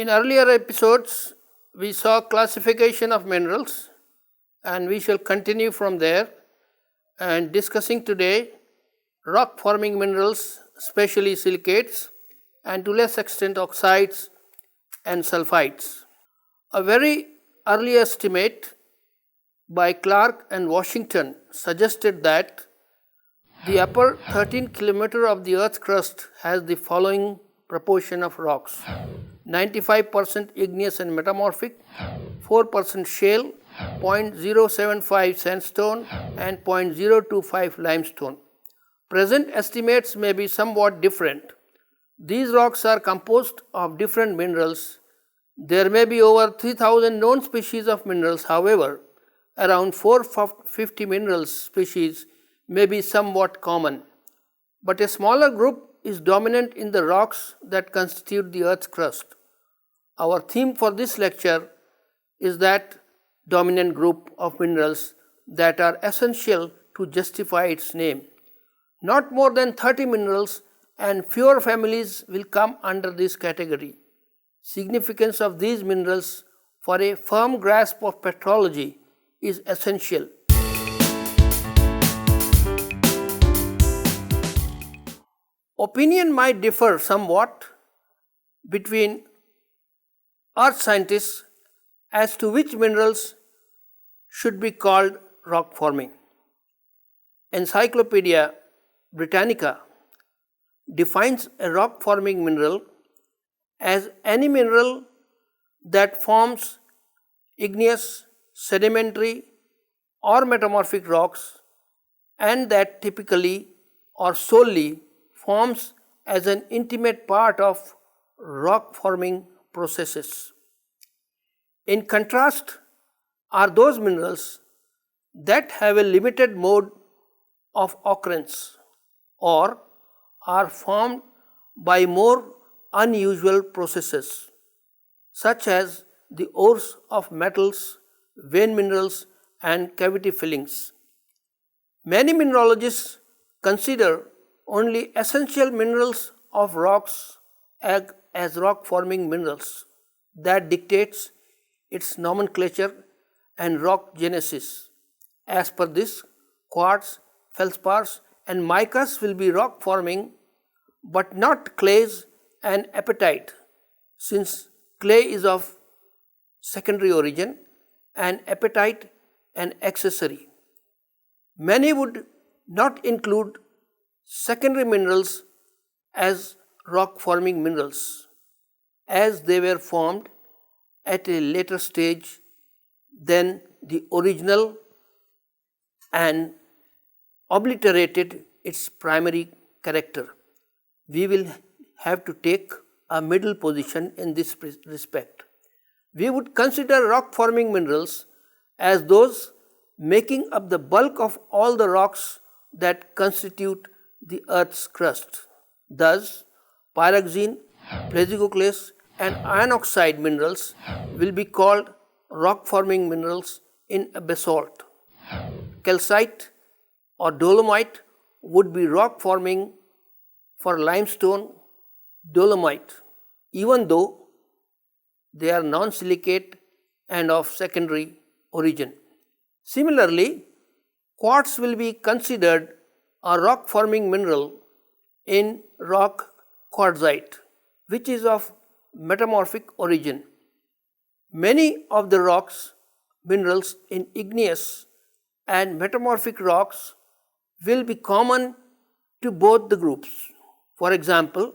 In earlier episodes, we saw classification of minerals, and we shall continue from there and discussing today rock forming minerals, especially silicates, and to less extent oxides and sulphides. A very early estimate by Clark and Washington suggested that the upper 13 km of the Earth's crust has the following proportion of rocks: 95% igneous and metamorphic, 4% shale, 0.075 sandstone, and 0.025 limestone. Present estimates may be somewhat different. These rocks are composed of different minerals. There may be over 3,000 known species of minerals. However, around 450 mineral species may be somewhat common, but a smaller group is dominant in the rocks that constitute the Earth's crust. Our theme for this lecture is that dominant group of minerals that are essential to justify its name. Not more than 30 minerals and fewer families will come under this category. Significance of these minerals for a firm grasp of petrology is essential. Opinion might differ somewhat between earth scientists as to which minerals should be called rock forming. Encyclopedia Britannica defines a rock forming mineral as any mineral that forms igneous, sedimentary, or metamorphic rocks, and that typically or solely forms as an intimate part of rock forming processes. In contrast are those minerals that have a limited mode of occurrence or are formed by more unusual processes, such as the ores of metals, vein minerals, and cavity fillings. Many mineralogists consider only essential minerals of rocks as rock forming minerals. That dictates its nomenclature and rock genesis. As per this, quartz, feldspars, and micas will be rock forming, but not clays and apatite, since clay is of secondary origin and apatite an accessory. Many would not include secondary minerals as rock forming minerals, as they were formed at a later stage than the original and obliterated its primary character. We will have to take a middle position in this respect. We would consider rock forming minerals as those making up the bulk of all the rocks that constitute the Earth's crust. Thus, pyroxene, plagioclase, and iron oxide minerals will be called rock forming minerals in a basalt. Calcite or dolomite would be rock forming for limestone, dolomite, even though they are non-silicate and of secondary origin. Similarly, quartz will be considered a rock forming mineral in rock quartzite, which is of metamorphic origin. Many of the rocks minerals in igneous and metamorphic rocks will be common to both the groups. For example,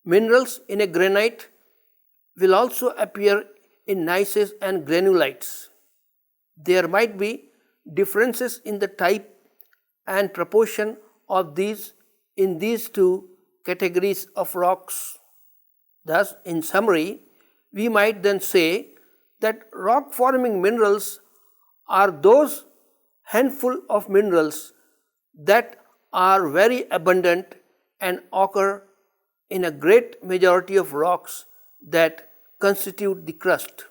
minerals in a granite will also appear in gneisses and granulites. There might be differences in the type and proportion of these in these two categories of rocks. Thus, in summary, we might then say that rock forming minerals are those handful of minerals that are very abundant and occur in a great majority of rocks that constitute the crust.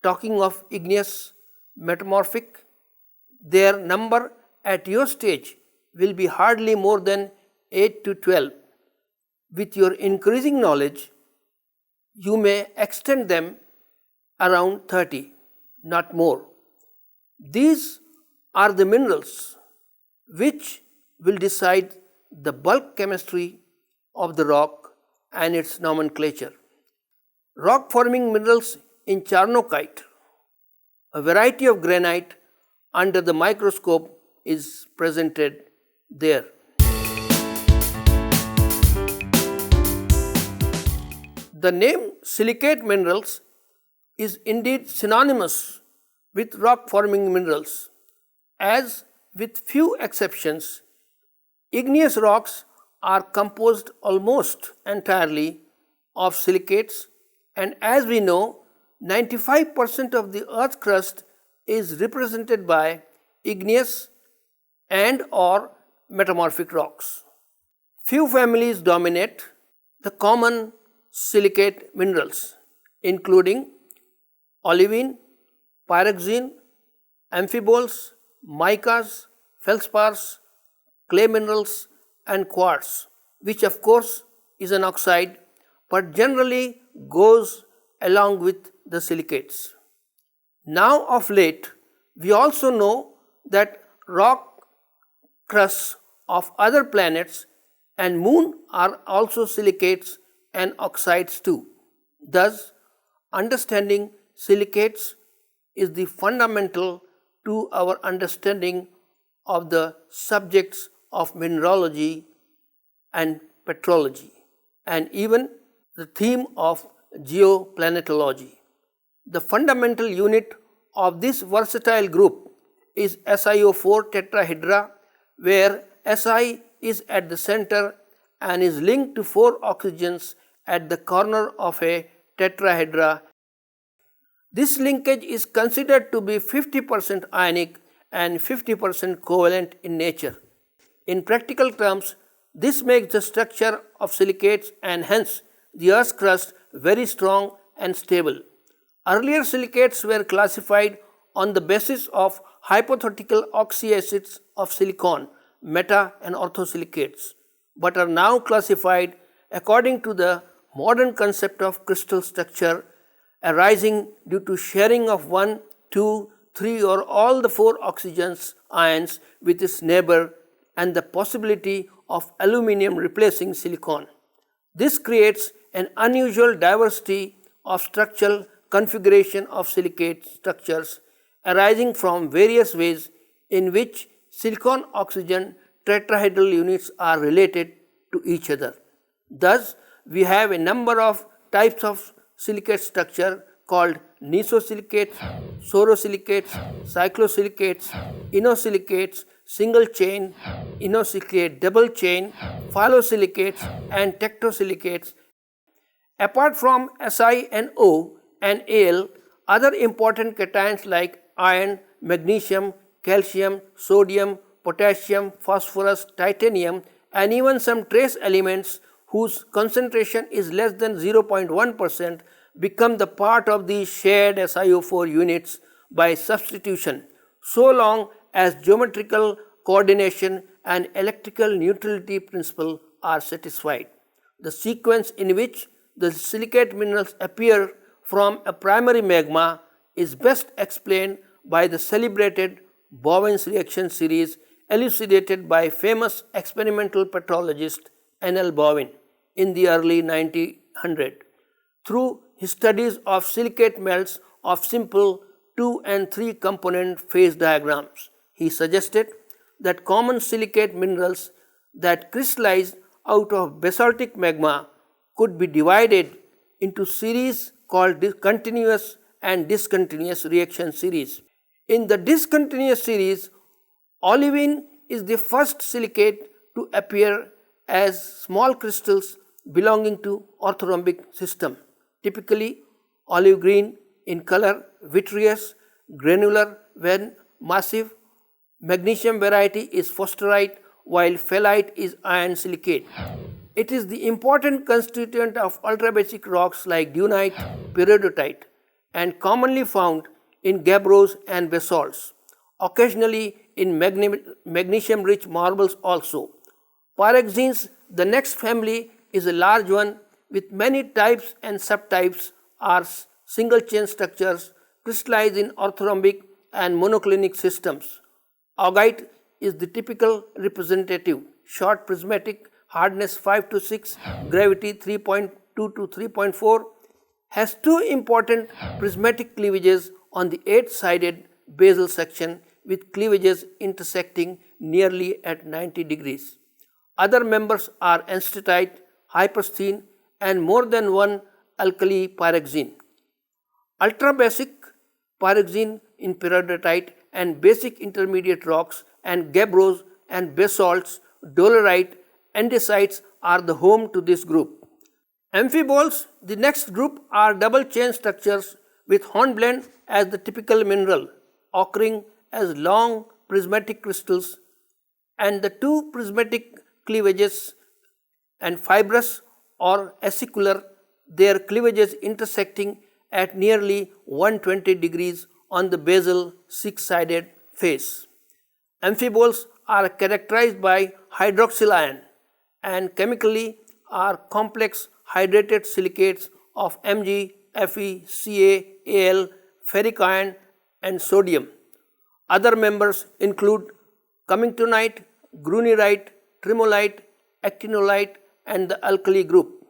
Talking of igneous, metamorphic, their number at your stage will be hardly more than 8 to 12. With your increasing knowledge, you may extend them around 30, not more. These are the minerals which will decide the bulk chemistry of the rock and its nomenclature. Rock forming minerals in charnockite, a variety of granite under the microscope, is presented there. The name silicate minerals is indeed synonymous with rock forming minerals, as with few exceptions, igneous rocks are composed almost entirely of silicates, and as we know, 95% of the earth crust is represented by igneous and or metamorphic rocks. Few families dominate the common silicate minerals, including olivine, pyroxene, amphiboles, micas, feldspars, clay minerals, and quartz, which of course is an oxide but generally goes along with the silicates. Now of late, we also know that rock crusts of other planets and moon are also silicates and oxides too. Thus, understanding silicates is the fundamental to our understanding of the subjects of mineralogy and petrology, and even the theme of geoplanetology. The fundamental unit of this versatile group is SiO4 tetrahedra, where Si is at the center and is linked to 4 oxygens at the corner of a tetrahedra. This linkage is considered to be 50% ionic and 50% covalent in nature. In practical terms, this makes the structure of silicates and hence the Earth's crust very strong and stable. Earlier silicates were classified on the basis of hypothetical oxyacids of silicon, meta and orthosilicates, but are now classified according to the modern concept of crystal structure arising due to sharing of 1, 2, 3 or all the 4 oxygens ions with its neighbor and the possibility of aluminum replacing silicon. This creates an unusual diversity of structural configuration of silicate structures arising from various ways in which silicon oxygen tetrahedral units are related to each other. Thus, we have a number of types of silicate structure called nesosilicates, sorosilicates, cyclosilicates, inosilicates, single chain, inosilicate double chain, phyllosilicates and tectosilicates. Apart from SiNO and Al, other important cations like iron, magnesium, calcium, sodium, potassium, phosphorus, titanium and even some trace elements whose concentration is less than 0.1% become the part of these shared SiO4 units by substitution, so long as geometrical coordination and electrical neutrality principle are satisfied. The sequence in which the silicate minerals appear from a primary magma is best explained by the celebrated Bowen's reaction series elucidated by famous experimental petrologist N.L. Bowen in the early 1900s. Through his studies of silicate melts of simple 2 and 3 component phase diagrams, he suggested that common silicate minerals that crystallize out of basaltic magma could be divided into series called continuous and discontinuous reaction series. In the discontinuous series, olivine is the first silicate to appear as small crystals belonging to orthorhombic system, typically olive green in color, vitreous, granular when massive. Magnesium variety is fosterite while phyllite is iron silicate. It is the important constituent of ultrabasic rocks like dunite, peridotite and commonly found in gabbros and basalts, occasionally in magnesium-rich marbles also. Pyroxenes, the next family, is a large one with many types and subtypes are single chain structures crystallized in orthorhombic and monoclinic systems. Augite is the typical representative, short prismatic, hardness 5 to 6, gravity 3.2 to 3.4, has two important prismatic cleavages on the 8-sided basal section with cleavages intersecting nearly at 90 degrees. Other members are anstatite, hypersthene, and more than one alkali pyroxene. Ultrabasic pyroxene in peridotite and basic intermediate rocks and gabbros and basalts, dolerite, andesites are the home to this group. Amphiboles, the next group, are double chain structures with hornblende as the typical mineral, occurring as long prismatic crystals, and the two prismatic cleavages and fibrous or acicular, their cleavages intersecting at nearly 120 degrees on the basal 6-sided face. Amphiboles are characterized by hydroxyl ion and chemically are complex hydrated silicates of Mg, Fe, Ca, Al, ferric iron and sodium. Other members include cummingtonite, grunierite, tremolite, actinolite and the alkali group.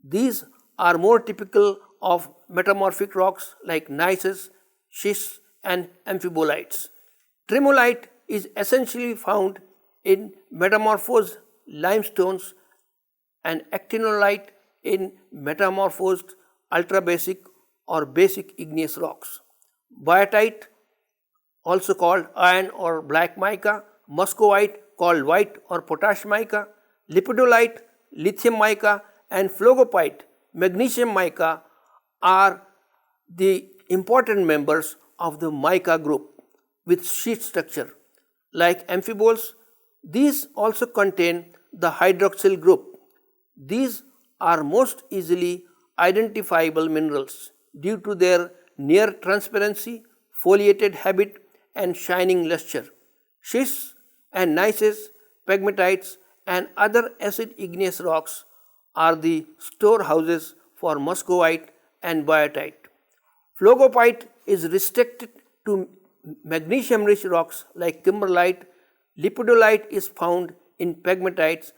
These are more typical of metamorphic rocks like gneisses, schists and amphibolites. Tremolite is essentially found in metamorphosed limestones and actinolite in metamorphosed ultrabasic or basic igneous rocks. Biotite, also called iron or black mica, muscovite called white or potash mica, lepidolite, lithium mica and phlogopite, magnesium mica are the important members of the mica group with sheet structure. Like amphiboles, these also contain the hydroxyl group. These are most easily identifiable minerals due to their near transparency, foliated habit and shining luster. Schists and gneisses, pegmatites and other acid igneous rocks are the storehouses for muscovite and biotite. Phlogopite is restricted to magnesium-rich rocks like kimberlite. Lepidolite is found in pegmatites.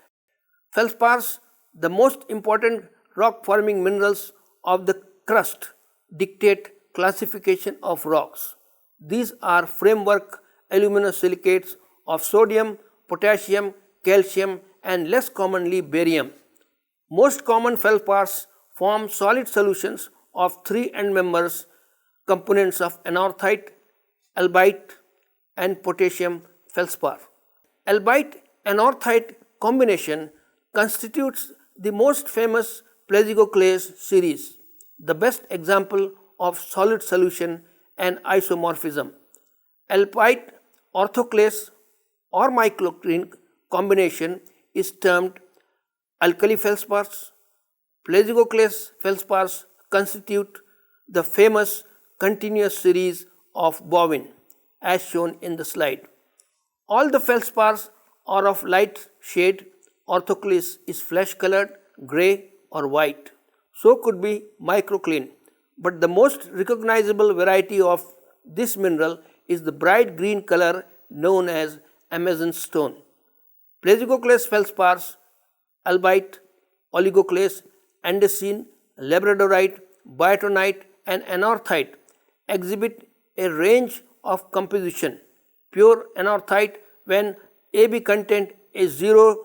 Feldspars, the most important rock-forming minerals of the crust, dictate classification of rocks. These are framework aluminosilicates of sodium, potassium, calcium and less commonly barium. Most common feldspars form solid solutions of three end members components of anorthite, albite and potassium feldspar. Albite-anorthite combination constitutes the most famous plagioclase series, the best example of solid solution and isomorphism. Albite orthoclase or microcline combination is termed alkali feldspars. Plagioclase feldspars constitute the famous continuous series of bovine as shown in the slide. All the feldspars are of light shade. Orthoclase is flesh colored, grey or white. So could be microcline, but the most recognizable variety of this mineral is the bright green color known as Amazon stone. Plagioclase feldspars, albite, oligoclase, andesine, labradorite, biotonite and anorthite exhibit a range of composition. Pure anorthite when Ab content is 0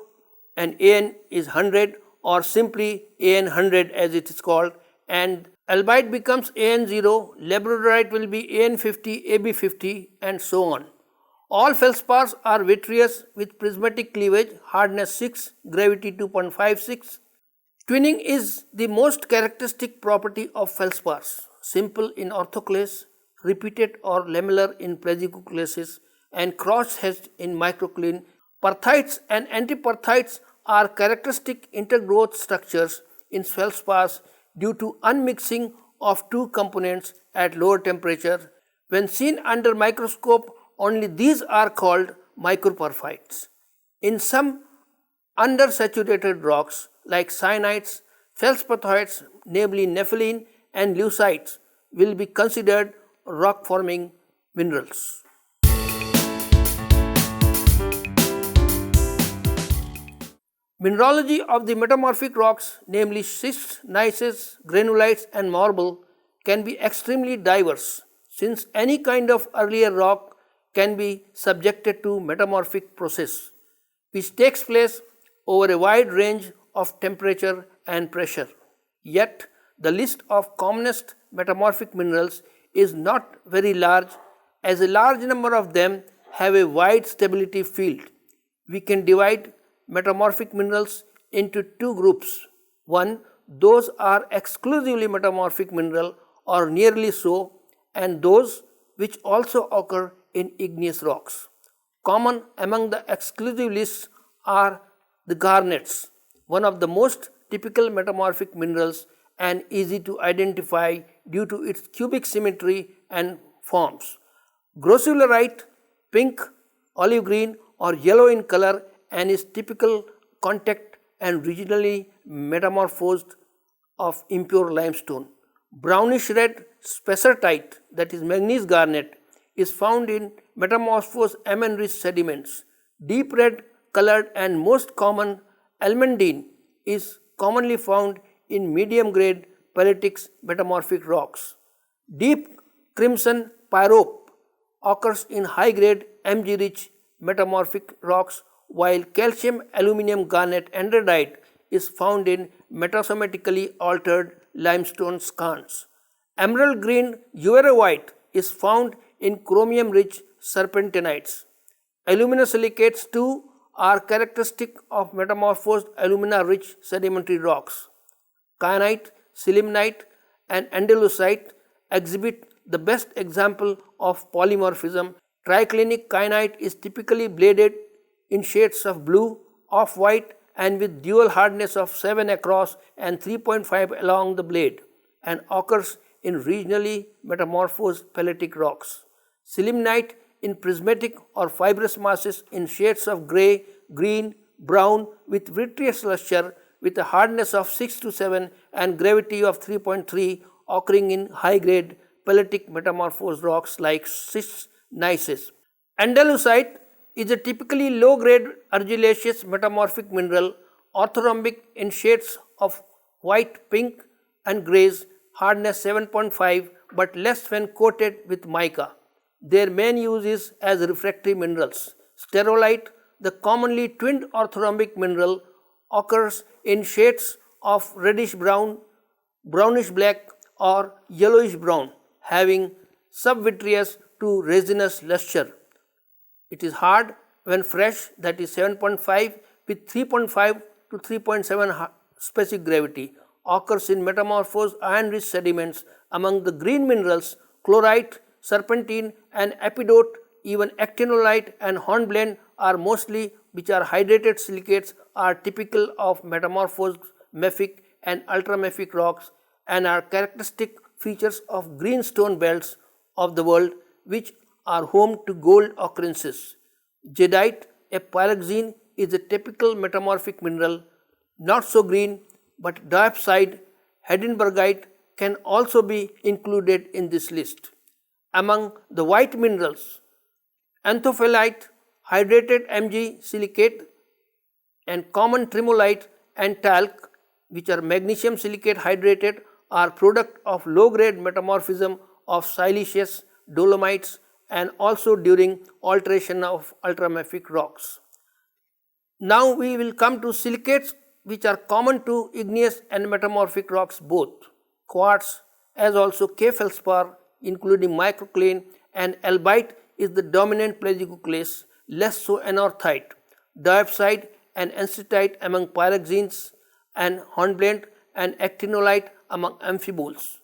and An is 100 or simply An 100 as it is called, and albite becomes An 0, labradorite will be An 50, Ab 50 and so on. All feldspars are vitreous with prismatic cleavage, hardness 6, gravity 2.56. Twinning is the most characteristic property of feldspars, simple in orthoclase, repeated or lamellar in plagioclases and cross-hatched in microcline. Perthites and antiperthites are characteristic intergrowth structures in feldspars due to unmixing of two components at lower temperature. When seen under microscope, only these are called microperthites. In some undersaturated rocks like syenites, Feldspathoids, namely nepheline and leucites, will be considered rock-forming minerals. Mineralogy of the metamorphic rocks, namely schists, gneisses, granulites and marble, can be extremely diverse, since any kind of earlier rock can be subjected to metamorphic process, which takes place over a wide range of temperature and pressure. Yet, the list of commonest metamorphic minerals is not very large, as a large number of them have a wide stability field. We can divide metamorphic minerals into two groups. One, those are exclusively metamorphic mineral or nearly so, and those which also occur in igneous rocks. Common among the exclusive lists are the garnets, one of the most typical metamorphic minerals and easy to identify due to its cubic symmetry and forms. Grossularite, pink, olive green or yellow in color and is typical contact and regionally metamorphosed of impure limestone. Brownish red spessartite, that is manganese garnet, is found in metamorphosed amine-rich sediments. Deep red colored and most common almandine is commonly found in medium grade pyritics metamorphic rocks. Deep crimson pyrope occurs in high grade Mg rich metamorphic rocks, while calcium aluminum garnet andradite is found in metasomatically altered limestone skarns. Emerald green uvarovite is found in chromium rich serpentinites. Aluminosilicates too are characteristic of metamorphosed alumina rich sedimentary rocks. Kyanite, sillimanite and andalusite exhibit the best example of polymorphism. Triclinic kyanite is typically bladed in shades of blue, off-white and with dual hardness of 7 across and 3.5 along the blade, and occurs in regionally metamorphosed pelagic rocks. Sillimanite in prismatic or fibrous masses in shades of grey, green, brown with vitreous luster with a hardness of 6 to 7 and gravity of 3.3, occurring in high-grade pelagic metamorphosed rocks like schists, gneisses. Andalusite is a typically low-grade argillaceous metamorphic mineral, orthorhombic in shades of white, pink and greys, hardness 7.5 but less when coated with mica. Their main use is as refractory minerals. Sterolite, the commonly twinned orthorhombic mineral, occurs in shades of reddish brown, brownish black or yellowish brown, having subvitreous to resinous luster. It is hard when fresh, that is 7.5 with 3.5 to 3.7 specific gravity. Occurs in metamorphosed iron-rich sediments. Among the green minerals, chlorite, serpentine and epidote, even actinolite and hornblende are mostly which are hydrated silicates are typical of metamorphosed mafic and ultramafic rocks and are characteristic features of green stone belts of the world which are home to gold occurrences. Jadeite, a pyroxene, is a typical metamorphic mineral, not so green, but diopside, Heidelbergite can also be included in this list. Among the white minerals, anthophyllite, hydrated Mg silicate and common tremolite and talc, which are magnesium silicate hydrated, are product of low-grade metamorphism of siliceous dolomites and also during alteration of ultramafic rocks. Now we will come to silicates, which are common to igneous and metamorphic rocks both. Quartz as also K-feldspar including microcline and albite is the dominant plagioclase, less so anorthite. Diopside and enstatite among pyroxenes and hornblende and actinolite among amphiboles.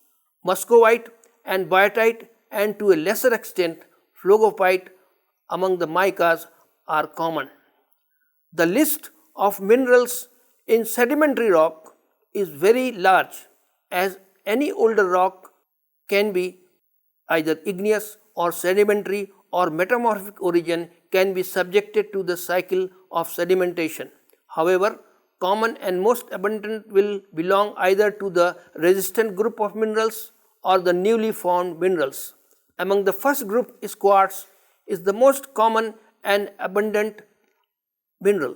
Muscovite and biotite and to a lesser extent phlogopite among the micas are common. The list of minerals in sedimentary rock is very large, as any older rock can be either igneous or sedimentary or metamorphic origin can be subjected to the cycle of sedimentation. However, common and most abundant will belong either to the resistant group of minerals or the newly formed minerals. Among the first group is quartz, is the most common and abundant mineral.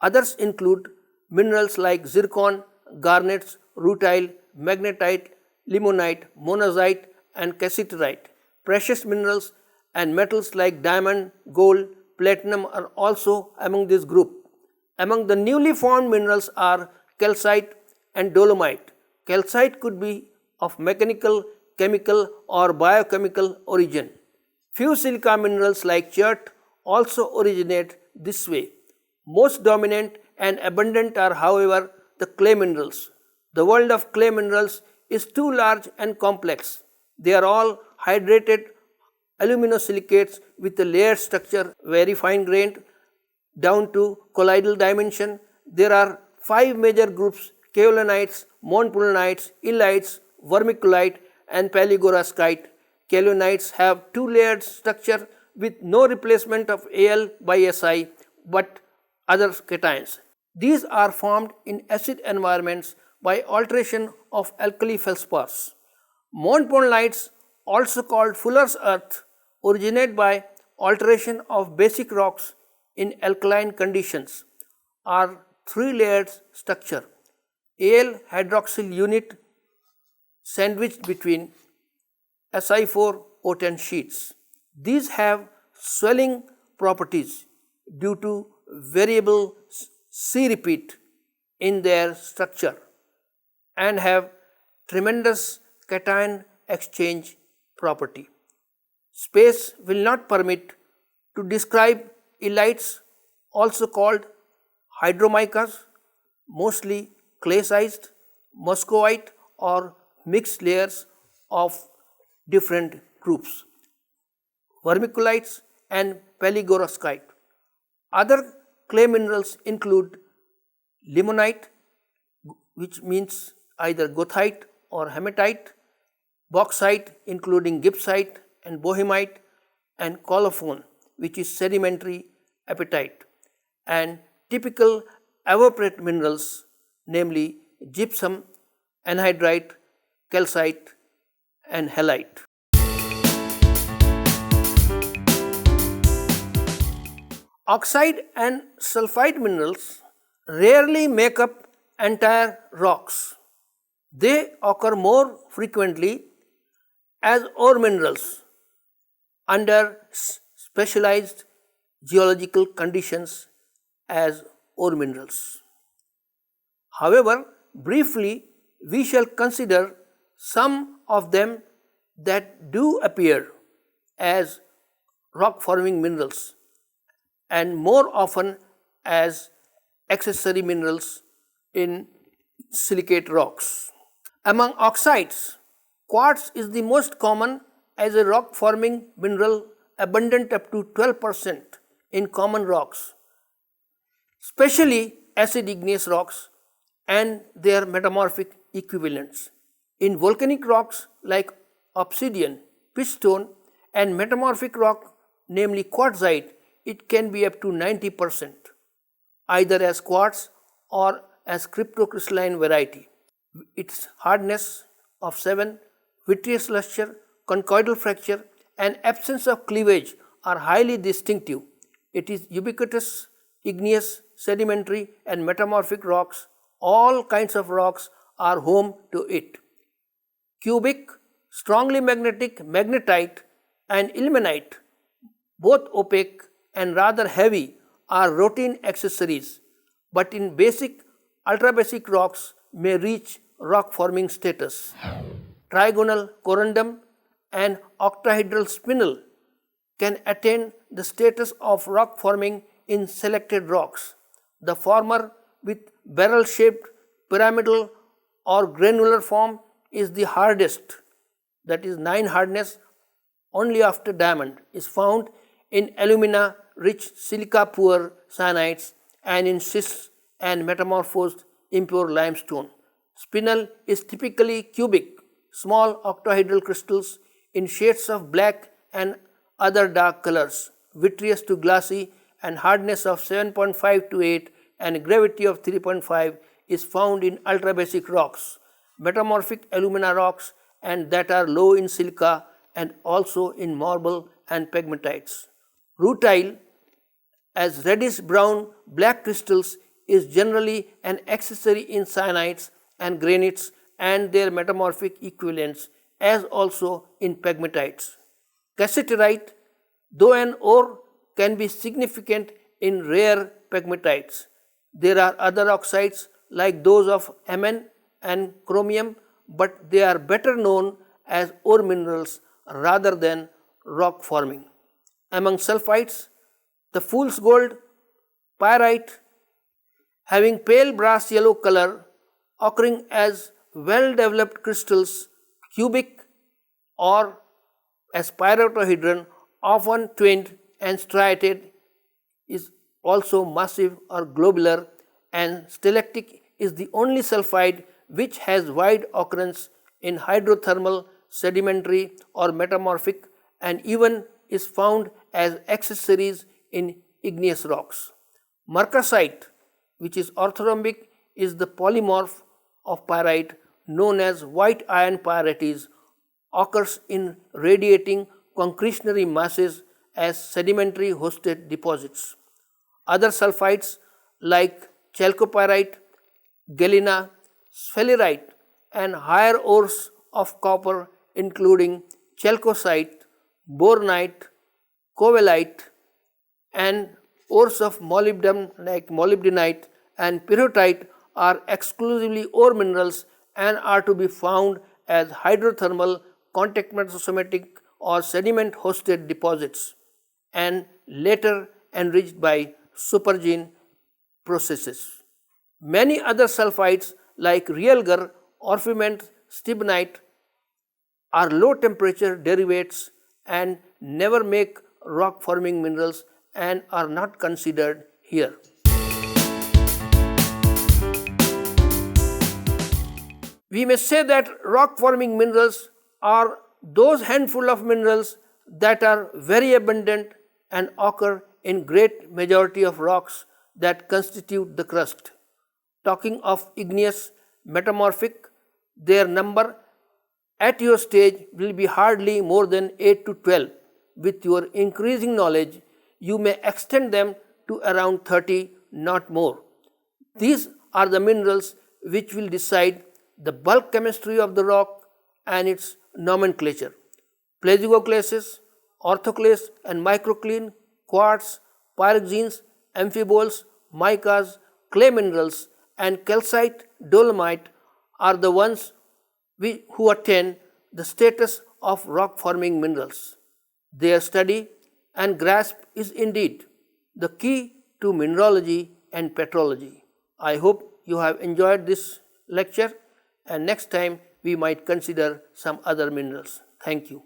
Others include minerals like zircon, garnets, rutile, magnetite, limonite, monazite and cassiterite. Precious minerals and metals like diamond, gold, platinum are also among this group. Among the newly formed minerals are calcite and dolomite. Calcite could be of mechanical, chemical or biochemical origin. Few silica minerals like chert also originate this way. Most dominant and abundant are, however, the clay minerals. The world of clay minerals is too large and complex. They are all hydrated aluminosilicates with a layered structure, very fine grained down to colloidal dimension. There are 5 major groups: kaolinites, montmorillonites, illites, vermiculite and paligorascite. Kaolinites have 2 layered structure with no replacement of Al by Si but other cations. These are formed in acid environments by alteration of alkali feldspars. Montmorillonites, also called Fuller's earth, originate by alteration of basic rocks in alkaline conditions, are 3-layered structure. Al hydroxyl unit sandwiched between Si4O10 sheets. These have swelling properties due to variable C repeat in their structure and have tremendous cation exchange property. Space will not permit to describe illites, also called hydromicas, mostly clay-sized, muscovite or mixed layers of different groups, vermiculites and paligorascite. Other clay minerals include limonite, which means either goethite or hematite, bauxite including gibbsite and bohemite, and colophon, which is sedimentary apatite, and typical evaporate minerals, namely gypsum, anhydrite, calcite and halite. Oxide and sulphide minerals rarely make up entire rocks. They occur more frequently as ore minerals under specialized geological conditions as ore minerals. However, briefly we shall consider some of them that do appear as rock forming minerals and more often as accessory minerals in silicate rocks. Among oxides, quartz is the most common as a rock forming mineral, abundant up to 12% in common rocks, especially acid igneous rocks and their metamorphic equivalents. In volcanic rocks like obsidian, pitchstone and metamorphic rock, namely quartzite, it can be up to 90%, either as quartz or as cryptocrystalline variety. Its hardness of 7, vitreous luster, conchoidal fracture and absence of cleavage are highly distinctive. It is ubiquitous, igneous, sedimentary and metamorphic rocks. All kinds of rocks are home to it. Cubic, strongly magnetic magnetite and ilmenite, both opaque and rather heavy, are routine accessories, but in basic, ultrabasic rocks may reach rock forming status. Trigonal corundum and octahedral spinel can attain the status of rock forming in selected rocks. The former with barrel shaped, pyramidal or granular form is the hardest, that is 9 hardness only after diamond, is found in alumina rich silica poor cyanides and in schists and metamorphosed impure limestone. Spinel is typically cubic, small octahedral crystals in shades of black and other dark colors, vitreous to glassy and hardness of 7.5 to 8, and gravity of 3.5 is found in ultrabasic rocks, metamorphic alumina rocks, and that are low in silica and also in marble and pegmatites. Rutile, as reddish brown black crystals, is generally an accessory in cyanides and granites and their metamorphic equivalents, as also in pegmatites. Cassiterite, though an ore, can be significant in rare pegmatites. There are other oxides like those of Mn and chromium, but they are better known as ore minerals rather than rock forming. Among sulphides, the fool's gold, pyrite, having pale brass yellow color, occurring as well developed crystals, cubic or as pyritohedron, often twinned and striated, is also massive or globular, and stalactic is the only sulphide which has wide occurrence in hydrothermal, sedimentary or metamorphic, and even is found as accessories in igneous rocks. Marcasite, which is orthorhombic, is the polymorph of pyrite known as white iron pyrites, occurs in radiating concretionary masses as sedimentary hosted deposits. Other sulphides like chalcopyrite, galena, sphalerite, and higher ores of copper including chalcocite, bornite, covellite, and ores of molybdenum like molybdenite and pyrrhotite are exclusively ore minerals and are to be found as hydrothermal, contact metasomatic or sediment hosted deposits and later enriched by supergene processes. Many other sulphides like realgar, orpiment, stibnite are low temperature derivates and never make rock forming minerals and are not considered here. We may say that rock forming minerals are those handful of minerals that are very abundant and occur in great majority of rocks that constitute the crust. Talking of igneous, metamorphic, their number at your stage will be hardly more than 8 to 12. With your increasing knowledge, you may extend them to around 30, not more. These are the minerals which will decide the bulk chemistry of the rock and its nomenclature. Plagioclases, orthoclase and microcline, quartz, pyroxenes, amphiboles, micas, clay minerals, and calcite, dolomite are the ones who attain the status of rock forming minerals. Their study and grasp is indeed the key to mineralogy and petrology. I hope you have enjoyed this lecture, and next time we might consider some other minerals. Thank you.